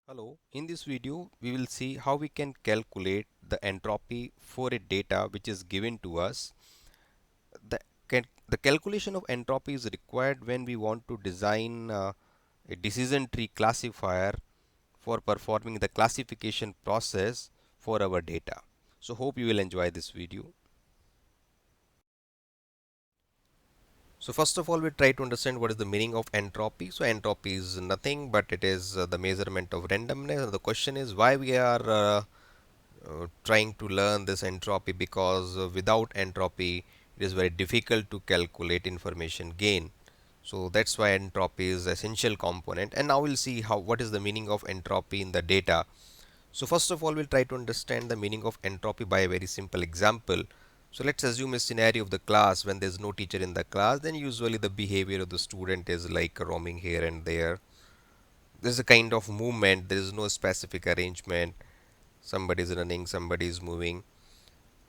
Hello, in this video we will see how we can calculate the entropy for a data which is given to us. The calculation of entropy is required when we want to design a decision tree classifier for performing the classification process for our data. So hope you will enjoy this video. So first of all, we try to understand what is the meaning of entropy. So entropy is nothing but it is the measurement of randomness. The question is why we are trying to learn this entropy, because without entropy it is very difficult to calculate information gain. So that's why entropy is essential component. And now we'll see how what is the meaning of entropy in the data. So first of all, we'll try to understand the meaning of entropy by a very simple example. So let's assume a scenario of the class when there's no teacher in the class. Then usually the behavior of the student is like roaming here and there. There's a kind of movement, there is no specific arrangement. Somebody is running, somebody is moving.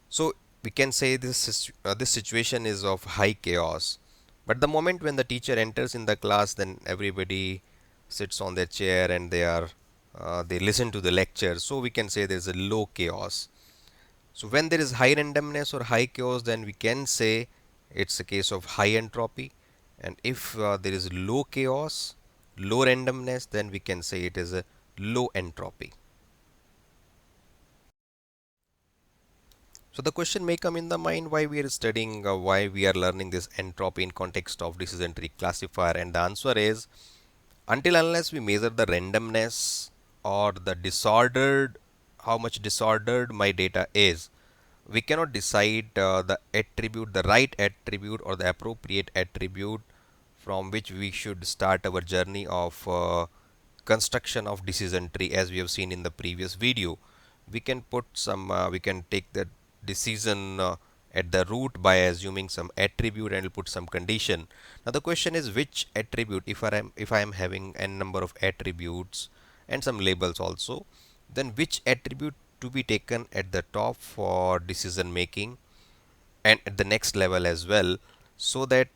So we can say this situation is of high chaos. But the moment when the teacher enters in the class, then everybody sits on their chair and they listen to the lecture. So we can say there is a low chaos. So when there is high randomness or high chaos, then we can say it's a case of high entropy. And if there is low chaos, low randomness, then we can say it is a low entropy. So the question may come in the mind why we are studying, why we are learning this entropy in context of decision tree classifier, and the answer is until unless we measure the randomness or the disordered, how much disordered my data is, we cannot decide the right attribute or the appropriate attribute from which we should start our journey of construction of decision tree. As we have seen in the previous video, we can take the decision at the root by assuming some attribute and we'll put some condition. Now the question is which attribute. If I am having n number of attributes and some labels also, then which attribute to be taken at the top for decision making and at the next level as well, so that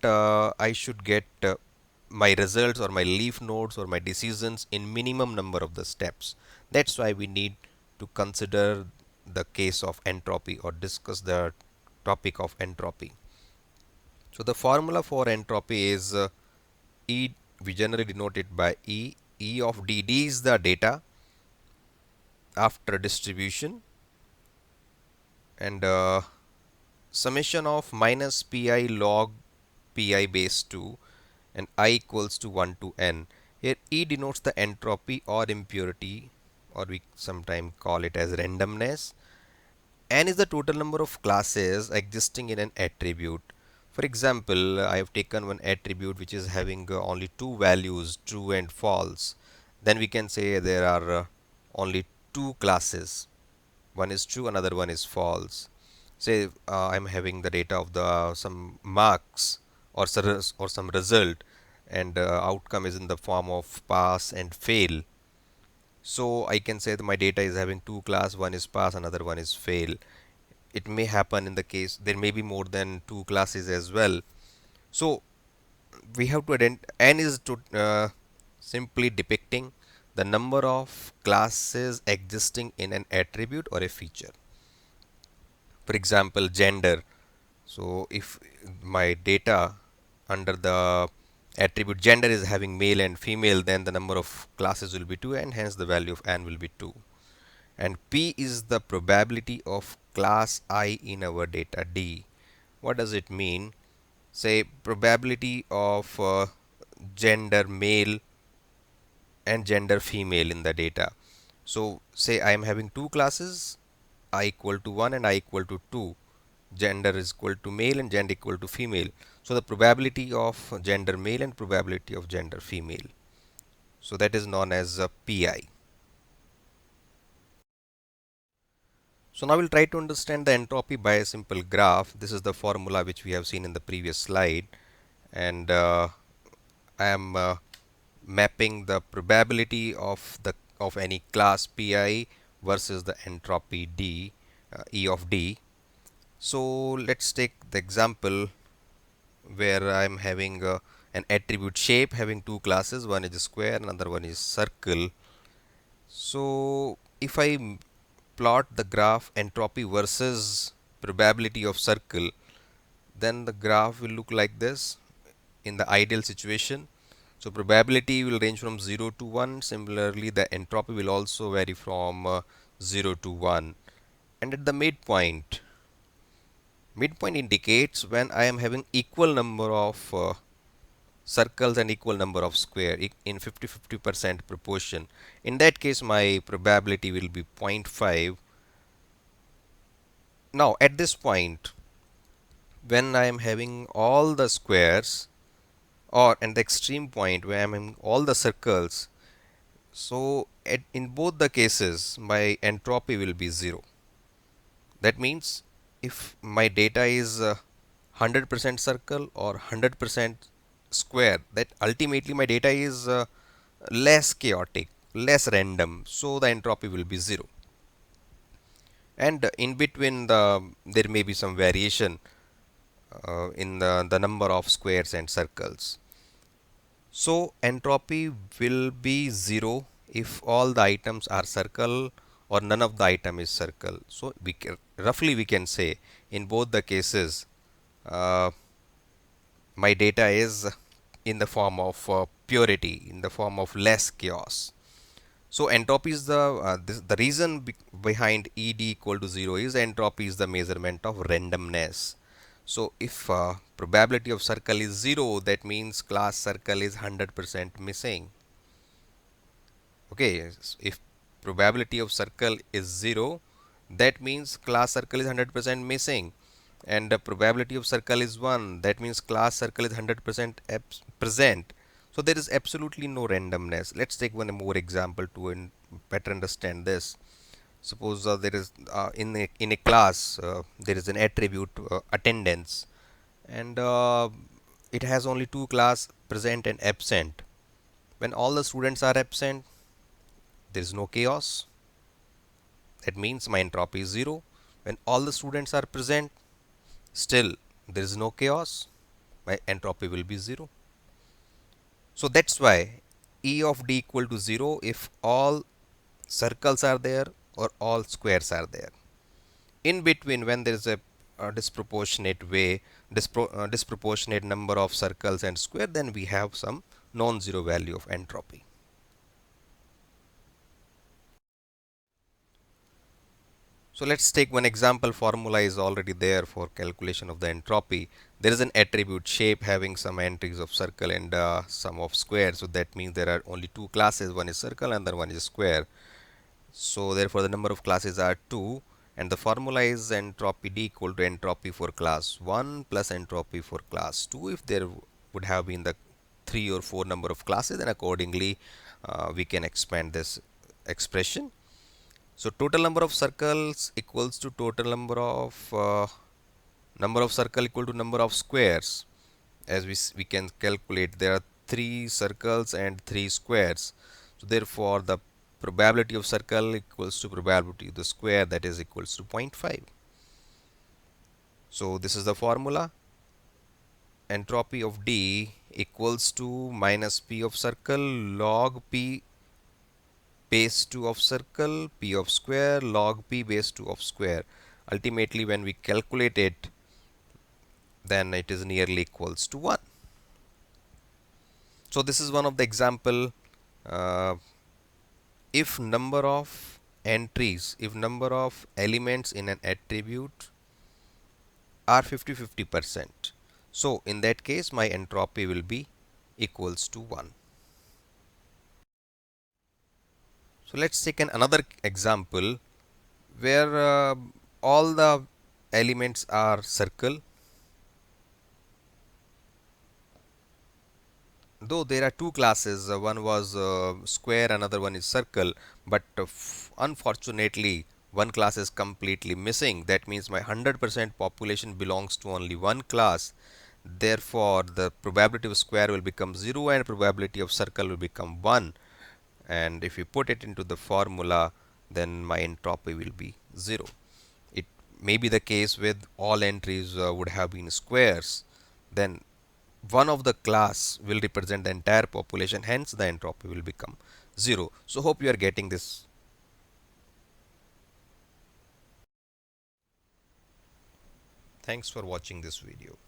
I should get my results or my leaf nodes or my decisions in minimum number of the steps. That's why we need to consider the case of entropy or discuss the topic of entropy. So the formula for entropy is E, we generally denote it by E. E of D. D is the data after distribution, and summation of minus pi log pi base 2 and I equals to 1 to n. Here E denotes the entropy or impurity, or we sometimes call it as randomness. N is the total number of classes existing in an attribute. For example, I have taken one attribute which is having only two values, true and false. Then we can say there are only two classes. One is true, another one is false. Say I'm having the data of the some marks or some result, and outcome is in the form of pass and fail. So I can say that my data is having two class, one is pass, another one is fail. It may happen in the case there may be more than two classes as well. So we have to identify n is to simply depicting the number of classes existing in an attribute or a feature. For example, gender. So if my data under the attribute gender is having male and female, then the number of classes will be 2 and hence the value of n will be 2. And P is the probability of class I in our data D. What does it mean? Say probability of gender male and gender female in the data. So say I am having two classes, I equal to 1 and I equal to 2. Gender is equal to male and gender equal to female. So the probability of gender male and probability of gender female. So that is known as PI. So now we'll try to understand the entropy by a simple graph. This is the formula which we have seen in the previous slide, and I am mapping the probability of any class Pi versus the entropy D, E of D. So let's take the example where I'm having an attribute shape having two classes, one is square, another one is circle. So if I plot the graph entropy versus probability of circle, then the graph will look like this in the ideal situation. So probability will range from 0 to 1. Similarly, the entropy will also vary from 0 to 1. And at the midpoint indicates when I am having equal number of circles and equal number of square in 50-50% proportion. In that case, my probability will be 0.5. Now at this point, when I am having all the squares, or at the extreme point where I am having all the circles, so in both the cases my entropy will be 0. That means if my data is 100% circle or 100% square, that ultimately my data is less chaotic, less random, so the entropy will be 0. And in between there may be some variation in the number of squares and circles. So entropy will be 0 if all the items are circle or none of the item is circle. So roughly we can say in both the cases uh, my data is in the form of purity, in the form of less chaos. So entropy is the reason behind ED equal to 0 is entropy is the measurement of randomness. So if probability of circle is 0, that means class circle is 100% missing. Okay, if probability of circle is 0, that means class circle is 100% missing, and the probability of circle is 1, that means class circle is 100% present. So there is absolutely no randomness. Let's take one more example to better understand this. Suppose there is in a class there is an attribute attendance, and it has only two class, present and absent. When all the students are absent, there is no chaos. That means my entropy is 0. When all the students are present, still there is no chaos. My entropy will be 0. So that's why E of D equal to 0 if all circles are there or all squares are there. In between, when there is a disproportionate way, disproportionate number of circles and square, then we have some non-zero value of entropy. So let's take one example. Formula is already there for calculation of the entropy. There is an attribute shape having some entries of circle and some of square. So that means there are only two classes. One is circle and the one is square. So therefore the number of classes are 2, and the formula is entropy D equal to entropy for class 1 plus entropy for class 2. If there would have been the 3 or 4 number of classes, then accordingly we can expand this expression. So total number of circles equals to total number of circle equal to number of squares. As we can calculate, there are 3 circles and 3 squares. So therefore the probability of circle equals to probability of the square, that is equals to 0.5. So this is the formula. Entropy of D equals to minus P of circle log P base 2 of circle, P of square log P base 2 of square. Ultimately when we calculate it, then it is nearly equals to 1. So this is one of the example. If number of entries, if number of elements in an attribute are 50-50%, so in that case my entropy will be equals to 1. So let's take another example where all the elements are circle, though there are two classes, one was square, another one is circle, but unfortunately one class is completely missing. That means my 100% population belongs to only one class. Therefore the probability of square will become 0 and probability of circle will become 1, and if you put it into the formula, then my entropy will be 0. It may be the case with all entries would have been squares, then one of the class will represent the entire population, hence the entropy will become 0. So hope you are getting this Thanks for watching this video.